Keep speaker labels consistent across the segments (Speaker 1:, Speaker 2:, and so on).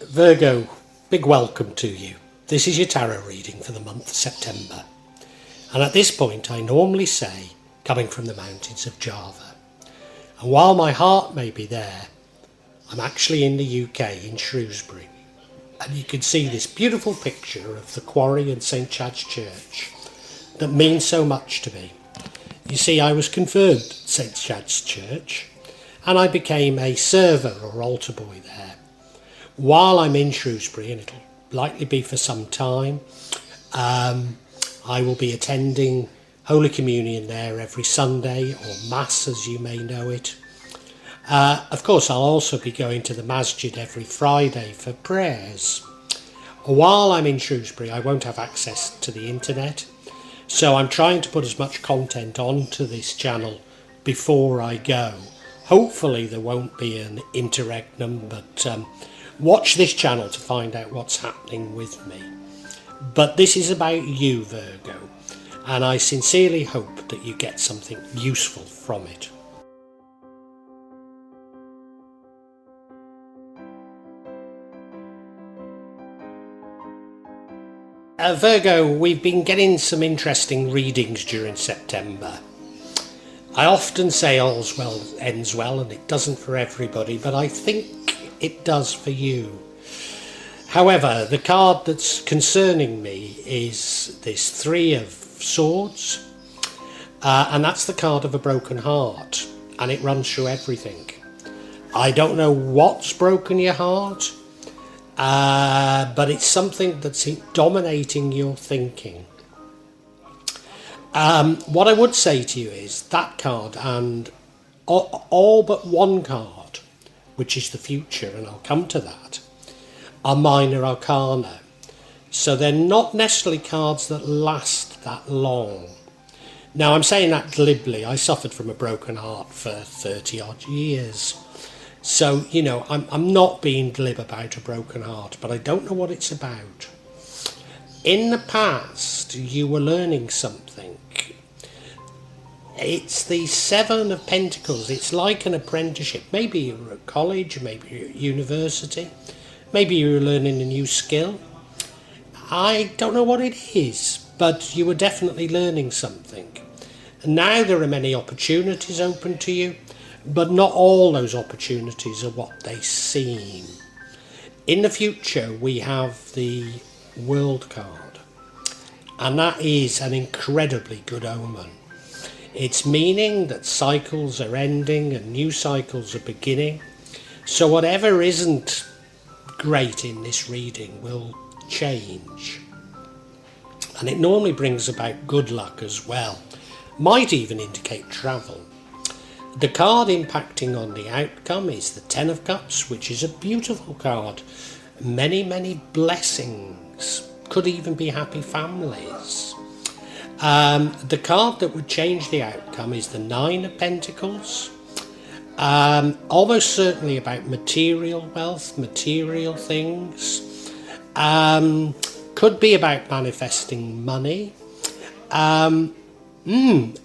Speaker 1: Virgo, big welcome to you. This is your tarot reading for the month of September. And at this point I normally say, coming from the mountains of Java. And while my heart may be there, I'm actually in the UK, in Shrewsbury. And you can see this beautiful picture of the Quarry and St Chad's Church that means so much to me. You see, I was confirmed at St Chad's Church and I became a server or altar boy there. While I'm in Shrewsbury, and it'll likely be for some time, I will be attending Holy Communion there every Sunday, or Mass as you may know it. Of course, I'll also be going to the Masjid every Friday for prayers. While I'm in Shrewsbury, I won't have access to the internet, so I'm trying to put as much content onto this channel before I go. Hopefully there won't be an interregnum, but watch this channel to find out what's happening with me. But this is about you, Virgo, and I sincerely hope that you get something useful from it. Virgo, we've been getting some interesting readings during September. I often say all's well ends well, and it doesn't for everybody, but I think it does for you. However, the card that's concerning me is this Three of Swords, and that's the card of a broken heart, and it runs through everything. I don't know what's broken your heart, but it's something that's dominating your thinking. What I would say to you is that card and all but one card, which is the future, and I'll come to that, are minor arcana. So they're not necessarily cards that last that long. Now, I'm saying that glibly. I suffered from a broken heart for 30 odd years. So, you know, I'm not being glib about a broken heart, but I don't know what it's about. In the past, you were learning something. It's the Seven of Pentacles. It's like an apprenticeship. Maybe you're at college, maybe you're at university, maybe you're learning a new skill. I don't know what it is, but you were definitely learning something. And now there are many opportunities open to you, but not all those opportunities are what they seem. In the future, we have the World card, and that is an incredibly good omen. It's meaning that cycles are ending and new cycles are beginning. So whatever isn't great in this reading will change. And it normally brings about good luck as well. Might even indicate travel. The card impacting on the outcome is the Ten of Cups, which is a beautiful card. Many, many blessings. Could even be happy families. The card that would change the outcome is the Nine of Pentacles. Almost certainly about material wealth, material things. Could be about manifesting money. I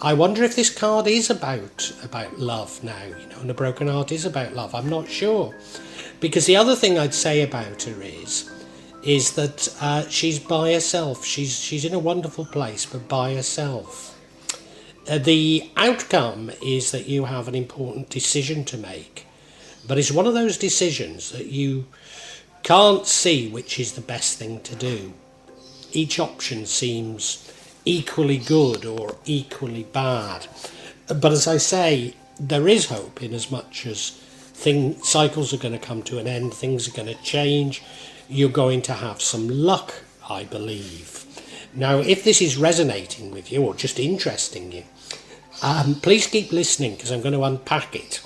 Speaker 1: wonder if this card is about love now, you know, and a broken heart is about love. I'm not sure. Because the other thing I'd say about her is that she's by herself. She's in a wonderful place, but by herself. The outcome is that you have an important decision to make, but it's one of those decisions that you can't see which is the best thing to do. Each option seems equally good or equally bad. But as I say, there is hope in as much as cycles are going to come to an end, things are going to change. You're going to have some luck, I believe. Now, if this is resonating with you or just interesting you, please keep listening because I'm going to unpack it.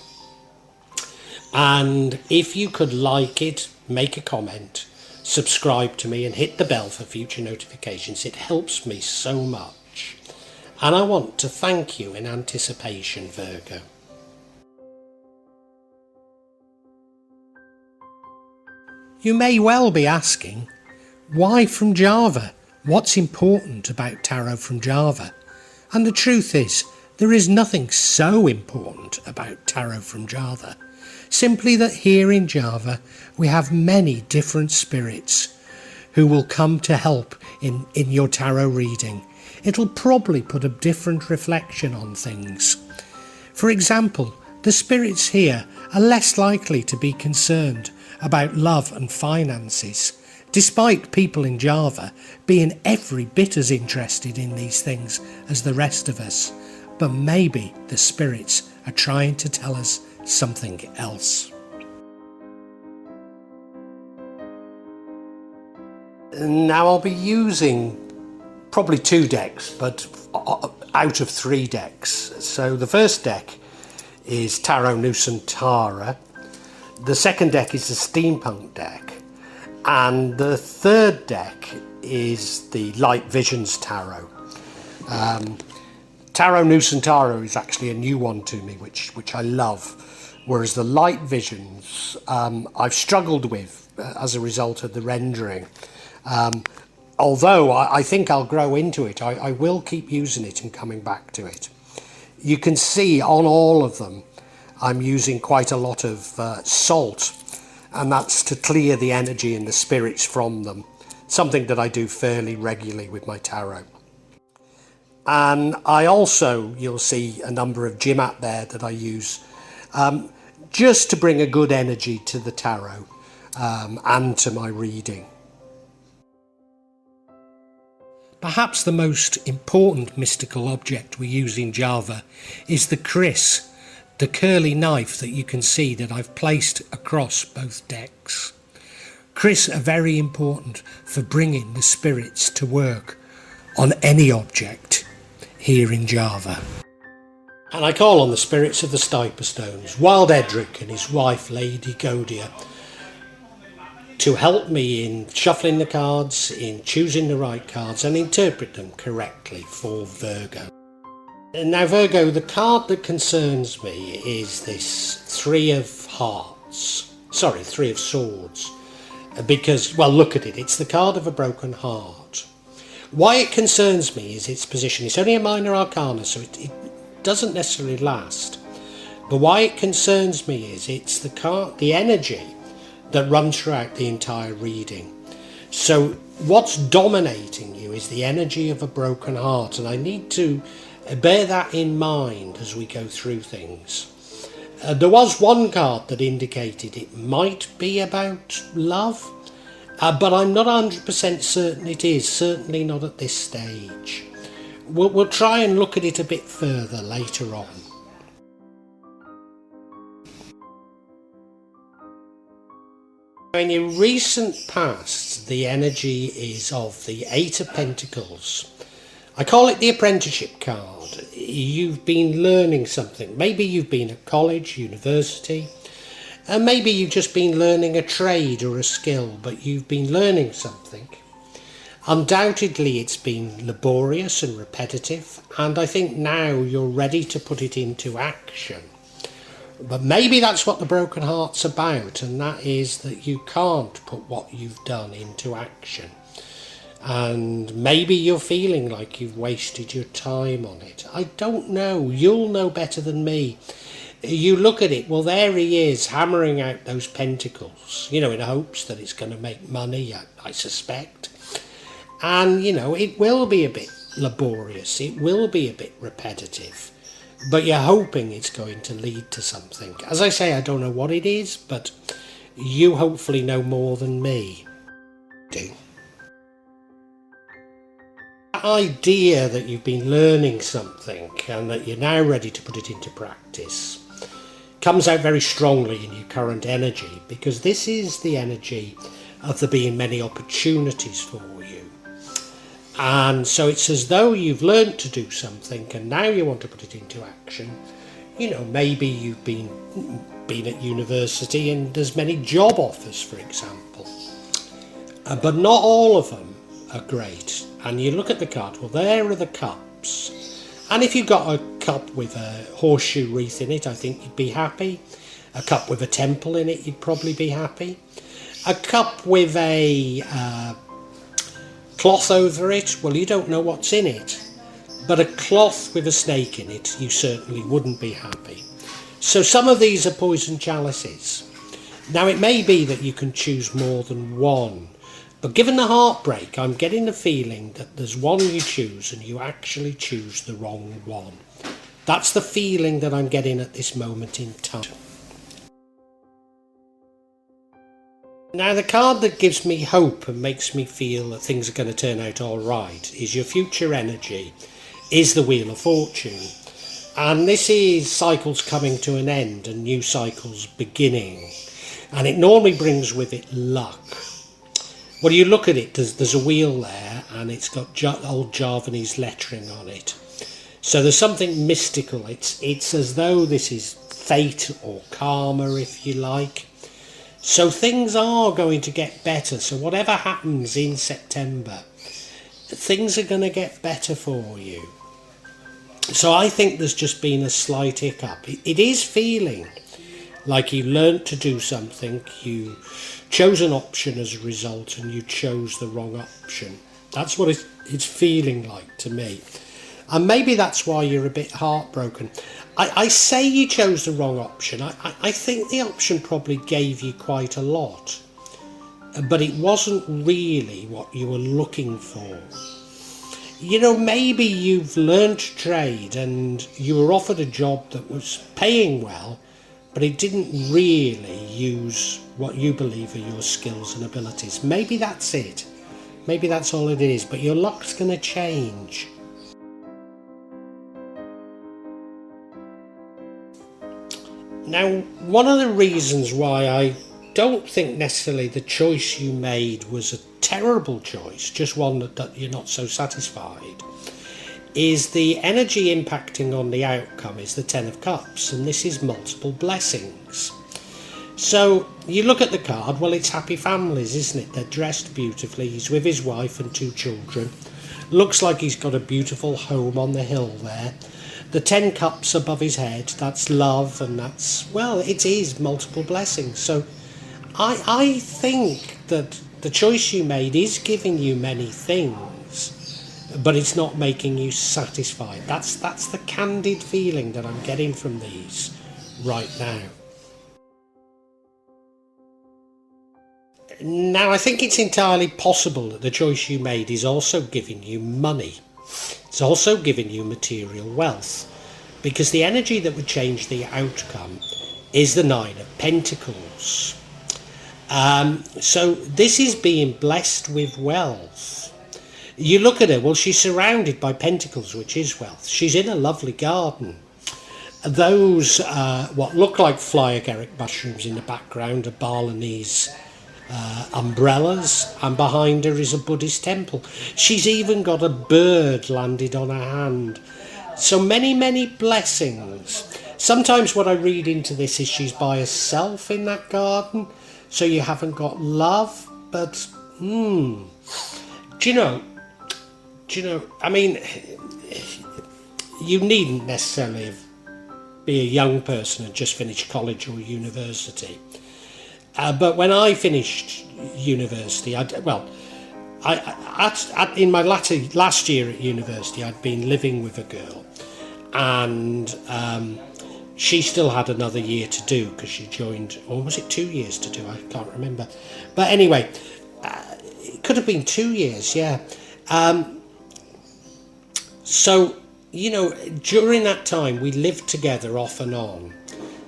Speaker 1: And if you could like it, make a comment, subscribe to me and hit the bell for future notifications. It helps me so much. And I want to thank you in anticipation, Virgo. You may well be asking, why from Java? What's important about tarot from Java? And the truth is, There is nothing so important about tarot from Java, simply that here in Java we have many different spirits who will come to help in your tarot reading. It'll probably put a different reflection on things. For example, the spirits here are less likely to be concerned about love and finances, despite people in Java being every bit as interested in these things as the rest of us. But maybe the spirits are trying to tell us something else. Now I'll be using probably 2 decks, but out of 3 decks. So the first deck is Tarot Nusantara, the second deck is the Steampunk deck, and the third deck is the Light Visions Tarot. Tarot Nusantara is actually a new one to me, which I love, whereas the Light Visions I've struggled with as a result of the rendering. Although I think I'll grow into it, I will keep using it and coming back to it. You can see on all of them I'm using quite a lot of salt, and that's to clear the energy and the spirits from them, something that I do fairly regularly with my tarot. And I also, you'll see a number of Jimat there that I use just to bring a good energy to the tarot and to my reading. Perhaps the most important mystical object we use in Java is the kris, the curly knife that you can see that I've placed across both decks. Kris are very important for bringing the spirits to work on any object here in Java. And I call on the spirits of the Stiper Stones, Wild Edric and his wife Lady Godia, to help me in shuffling the cards, in choosing the right cards and interpret them correctly for Virgo. Now Virgo, the card that concerns me is this Three of Swords. Because, well, look at it, it's the card of a broken heart. Why it concerns me is its position. It's only a minor arcana, so it doesn't necessarily last. But why it concerns me is it's the energy that runs throughout the entire reading. So what's dominating you is the energy of a broken heart, and I need to bear that in mind as we go through things. There was one card that indicated it might be about love, but I'm not 100% certain it is, certainly not at this stage. We'll try and look at it a bit further later on. In your recent past, the energy is of the Eight of Pentacles. I call it the apprenticeship card. You've been learning something. Maybe you've been at college, university, and maybe you've just been learning a trade or a skill, but you've been learning something. Undoubtedly it's been laborious and repetitive, and I think now you're ready to put it into action. But maybe that's what the broken heart's about, and that is that you can't put what you've done into action. And maybe you're feeling like you've wasted your time on it. I don't know. You'll know better than me. You look at it, well, there he is, hammering out those pentacles, in hopes that it's going to make money, I suspect. And, it will be a bit laborious. It will be a bit repetitive. But you're hoping it's going to lead to something. As I say, I don't know what it is, but you hopefully know more than me do. The idea that you've been learning something and that you're now ready to put it into practice comes out very strongly in your current energy, because this is the energy of there being many opportunities for you. And so it's as though you've learned to do something and now you want to put it into action. Maybe you've been at university and there's many job offers, for example. But not all of them are great. And you look at the card, well, there are the cups. And if you've got a cup with a horseshoe wreath in it, I think you'd be happy. A cup with a temple in it, you'd probably be happy. A cup with a cloth over it, well, you don't know what's in it. but a cloth with a snake in it, you certainly wouldn't be happy. So some of these are poison chalices. Now it may be that you can choose more than one, but given the heartbreak, I'm getting the feeling that there's one you choose and you actually choose the wrong one. That's the feeling that I'm getting at this moment in time. Now the card that gives me hope and makes me feel that things are going to turn out all right is your future energy, is the Wheel of Fortune. And this is cycles coming to an end and new cycles beginning. And it normally brings with it luck. Well, you look at it, there's a wheel there and it's got old Javanese lettering on it. So there's something mystical. It's as though this is fate or karma, if you like. So things are going to get better. So whatever happens in September, things are going to get better for you. So I think there's just been a slight hiccup. It is feeling like you learnt to do something, you chose an option as a result and you chose the wrong option. That's what it's feeling like to me. And maybe that's why you're a bit heartbroken. I say you chose the wrong option. I think the option probably gave you quite a lot, but it wasn't really what you were looking for. You know, maybe you've learned to trade and you were offered a job that was paying well, but it didn't really use what you believe are your skills and abilities. Maybe that's it. Maybe that's all it is, but your luck's going to change. Now, one of the reasons why I don't think necessarily the choice you made was a terrible choice, just one that you're not so satisfied, is the energy impacting on the outcome is the Ten of Cups, and this is multiple blessings. So you look at the card, well, it's happy families, isn't it? They're dressed beautifully, he's with his wife and 2 children. Looks like he's got a beautiful home on the hill there. The 10 cups above his head, that's love, and that's, well, it is multiple blessings. So I think that the choice you made is giving you many things, but it's not making you satisfied. That's the candid feeling that I'm getting from these right now. Now, I think it's entirely possible that the choice you made is also giving you money. It's also giving you material wealth, because the energy that would change the outcome is the 9 of Pentacles. So this is being blessed with wealth. You look at her, well, she's surrounded by pentacles, which is wealth. She's in a lovely garden. Those, what look like fly agaric mushrooms in the background are Balinese umbrellas, and behind her is a Buddhist temple. She's even got a bird landed on her hand. So many, many blessings. Sometimes what I read into this is she's by herself in that garden, so you haven't got love, but do you know, I mean, you needn't necessarily be a young person and just finish college or university. But when I finished university, in my last year at university, I'd been living with a girl, and she still had another year to do because she joined, or was it 2 years to do? I can't remember. But anyway, it could have been 2 years, yeah. So, you know, during that time, we lived together off and on.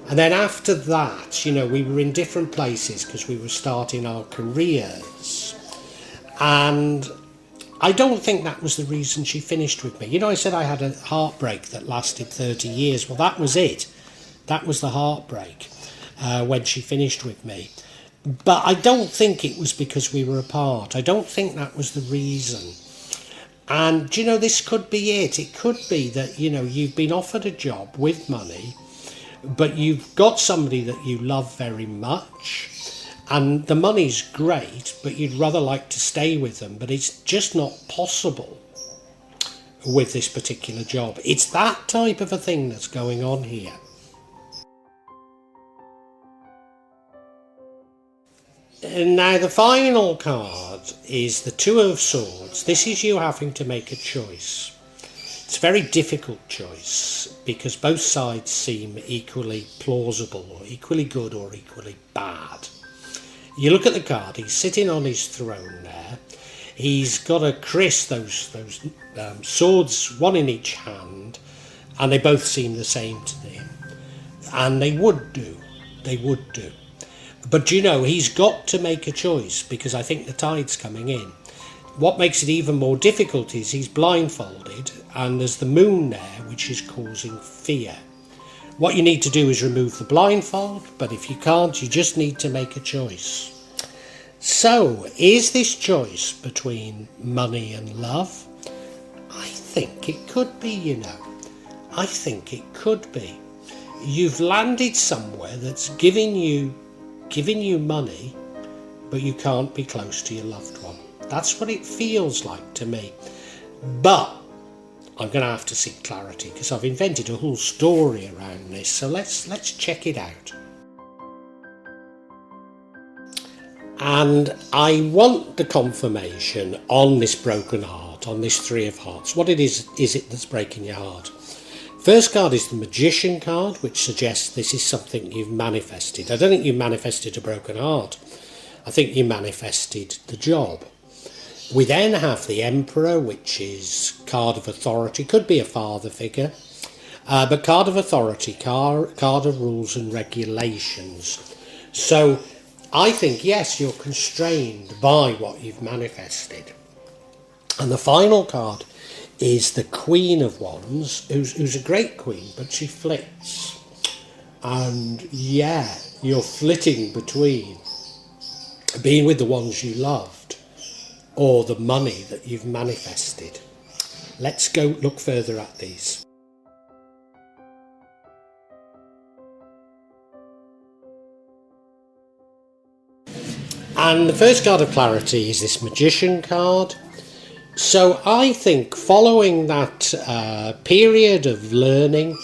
Speaker 1: And then after that, you know, we were in different places because we were starting our careers. And I don't think that was the reason she finished with me. You know, I said I had a heartbreak that lasted 30 years. Well, that was it. That was the heartbreak when she finished with me. But I don't think it was because we were apart. I don't think that was the reason. And, you know, this could be it. It could be that, you know, you've been offered a job with money, but you've got somebody that you love very much, and the money's great, but you'd rather like to stay with them, but it's just not possible with this particular job. It's that type of a thing that's going on here. And now the final card is the Two of Swords. This is you having to make a choice. It's a very difficult choice because both sides seem equally plausible or equally good or equally bad. You look at the card, he's sitting on his throne there. He's got a kris, those swords, one in each hand, and they both seem the same to him. And they would do. But he's got to make a choice because I think the tide's coming in. What makes it even more difficult is he's blindfolded and there's the moon there, which is causing fear. What you need to do is remove the blindfold, but if you can't, you just need to make a choice. So, is this choice between money and love? I think it could be, I think it could be. You've landed somewhere that's giving you money, but you can't be close to your loved one. That's what it feels like to me. But I'm going to have to seek clarity because I've invented a whole story around this. So let's check it out. And I want the confirmation on this broken heart, on this Three of Hearts. What is it that's breaking your heart? First card is the Magician card, which suggests this is something you've manifested. I don't think you manifested a broken heart. I think you manifested the job. We then have the Emperor, which is card of authority. Could be a father figure, but card of authority, card of rules and regulations. So I think, yes, you're constrained by what you've manifested. And the final card is the Queen of Wands, who's a great queen, but she flits. And yeah, you're flitting between being with the ones you loved or the money that you've manifested. Let's go look further at these. And the first card of clarity is this Magician card. So I think following that period of learning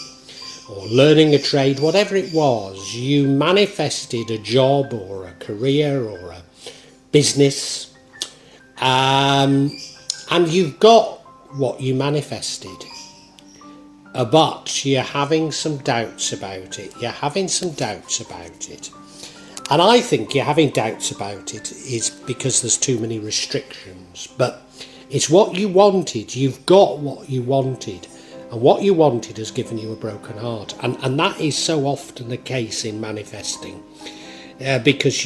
Speaker 1: or learning a trade, whatever it was, you manifested a job or a career or a business, and you've got what you manifested, but you're having some doubts about it. And I think you're having doubts about it is because there's too many restrictions, but it's what you wanted. You've got what you wanted, and what you wanted has given you a broken heart. And that is so often the case in manifesting, because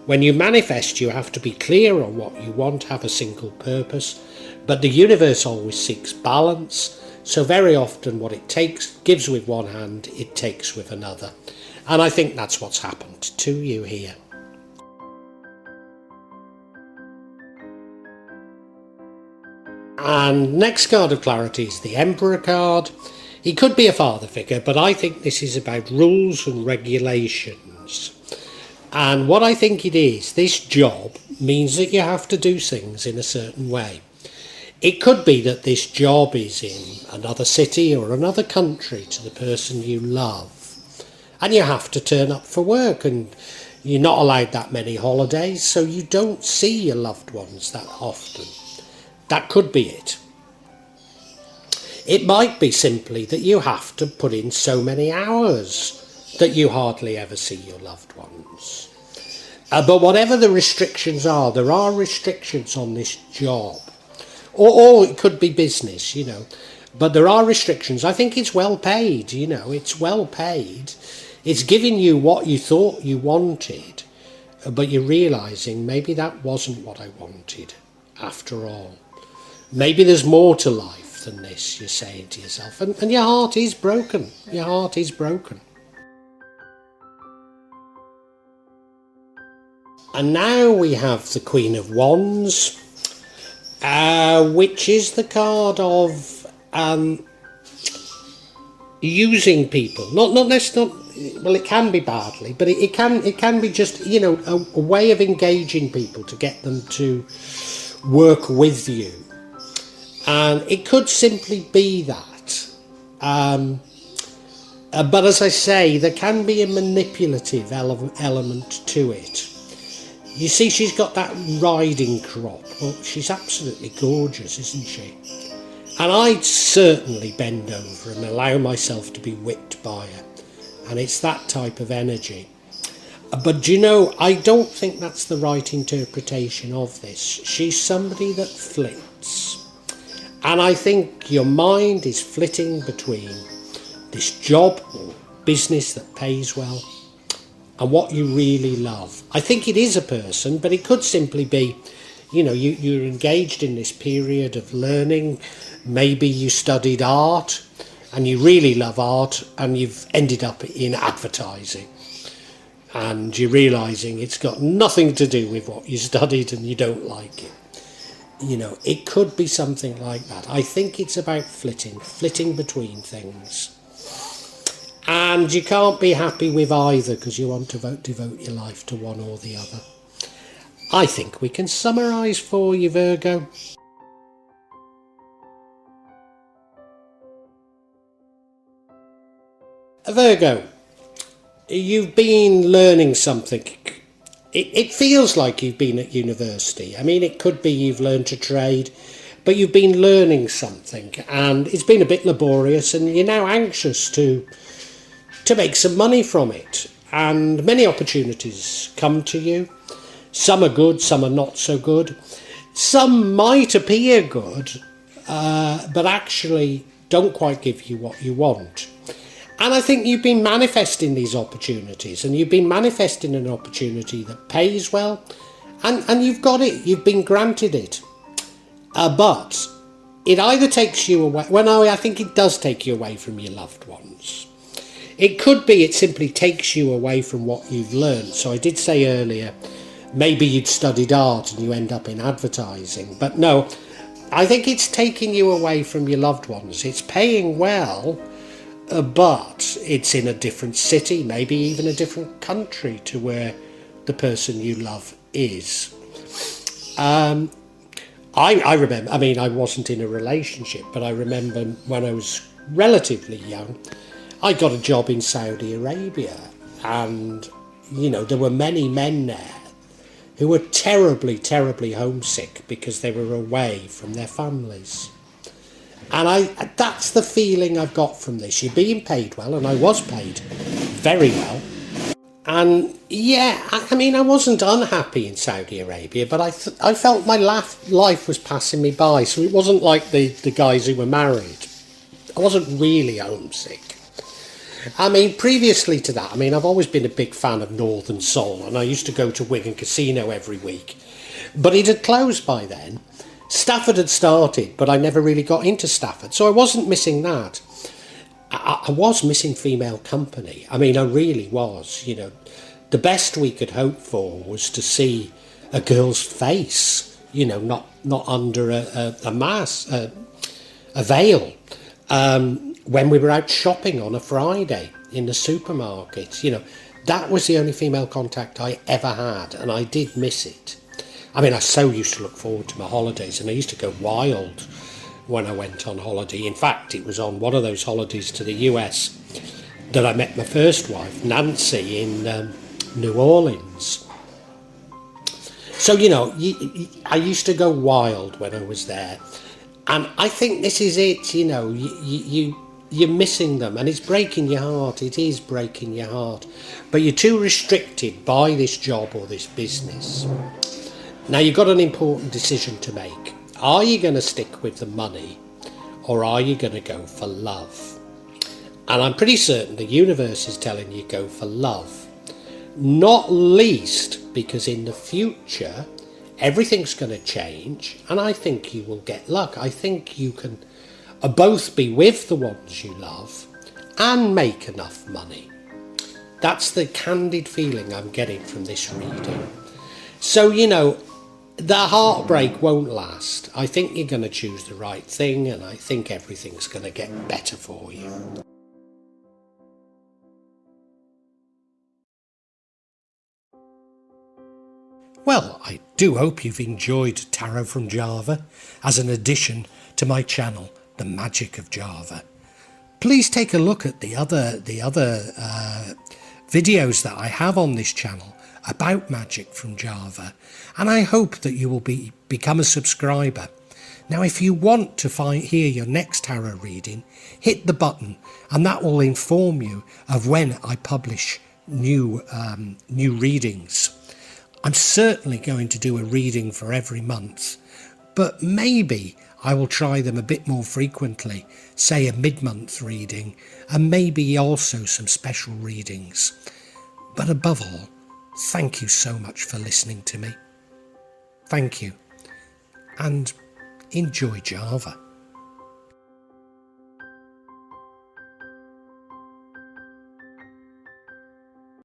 Speaker 1: when you manifest, you have to be clear on what you want, have a single purpose. But the universe always seeks balance. So very often what it gives with one hand, it takes with another. And I think that's what's happened to you here. And next card of clarity is the Emperor card. He could be a father figure, but I think this is about rules and regulations. And what I think it is, this job means that you have to do things in a certain way. It could be that this job is in another city or another country to the person you love. And you have to turn up for work, and you're not allowed that many holidays, so you don't see your loved ones that often. That could be it. It might be simply that you have to put in so many hours that you hardly ever see your loved ones. But whatever the restrictions are, there are restrictions on this job. Or it could be business, But there are restrictions. I think it's well paid, It's well paid. It's giving you what you thought you wanted, but you're realising maybe that wasn't what I wanted after all. Maybe there's more to life than this, you're saying to yourself. And your heart is broken. Your heart is broken. And now we have the Queen of Wands, which is the card of using people. Well, it can be badly, but it can be just, a way of engaging people to get them to work with you. And it could simply be that. But as I say, there can be a manipulative element to it. You see, she's got that riding crop. Well, she's absolutely gorgeous, isn't she? And I'd certainly bend over and allow myself to be whipped by her. And it's that type of energy. But do you know, I don't think that's the right interpretation of this. She's somebody that flits. And I think your mind is flitting between this job or business that pays well and what you really love. I think it is a person, but it could simply be, you know, you're engaged in this period of learning. Maybe you studied art and you really love art and you've ended up in advertising. And you're realising it's got nothing to do with what you studied and you don't like it. You know, it could be something like that. I think it's about flitting between things. And you can't be happy with either because you want to devote your life to one or the other. I think we can summarise for you, Virgo. Virgo, you've been learning something. It feels like you've been at university. I mean, it could be you've learned a trade, but you've been learning something and it's been a bit laborious and you're now anxious to make some money from it. And many opportunities come to you. Some are good, some are not so good. Some might appear good, but actually don't quite give you what you want. And I think you've been manifesting these opportunities and you've been manifesting an opportunity that pays well and you've got it, you've been granted it. But it either takes you away, well no, I think it does take you away from your loved ones. It could be it simply takes you away from what you've learned. So I did say earlier, maybe you'd studied art and you end up in advertising. But no, I think it's taking you away from your loved ones. It's paying well, but it's in a different city, maybe even a different country to where the person you love is. I remember, I mean, I wasn't in a relationship, but I remember when I was relatively young, I got a job in Saudi Arabia and, you know, there were many men there who were terribly, terribly homesick because they were away from their families. And that's the feeling I've got from this. You're being paid well, and I was paid very well. And yeah, I mean, I wasn't unhappy in Saudi Arabia, but I felt my life was passing me by. So it wasn't like the guys who were married. I wasn't really homesick. I mean, previously to that, I mean, I've always been a big fan of Northern Soul, and I used to go to Wigan Casino every week. But it had closed by then. Stafford had started, but I never really got into Stafford, so I wasn't missing that. I was missing female company. I mean, I really was. You know, the best we could hope for was to see a girl's face, you know, not under a mask, a veil. When we were out shopping on a Friday in the supermarket, you know, that was the only female contact I ever had, and I did miss it. I mean, I so used to look forward to my holidays, and I used to go wild when I went on holiday. In fact, it was on one of those holidays to the US that I met my first wife, Nancy, in New Orleans. So, you know, I used to go wild when I was there. And I think this is it, you know, you're missing them, and it's breaking your heart. It is breaking your heart. But you're too restricted by this job or this business. Now, you've got an important decision to make. Are you going to stick with the money, or are you going to go for love? And I'm pretty certain the universe is telling you go for love. Not least because in the future, everything's going to change, and I think you will get luck. I think you can both be with the ones you love and make enough money. That's the candid feeling I'm getting from this reading. So, you know, the heartbreak won't last. I think you're going to choose the right thing, and I think everything's going to get better for you. Well, I do hope you've enjoyed Tarot from Java as an addition to my channel, The Magic of Java. Please take a look at the other videos that I have on this channel about magic from Java, and I hope that you will become a subscriber. Now, if you want to hear your next tarot reading, hit the button and that will inform you of when I publish new readings. I'm certainly going to do a reading for every month, but maybe I will try them a bit more frequently, say a mid-month reading, and maybe also some special readings. But above all, thank you so much for listening to me. Thank you, and enjoy Java.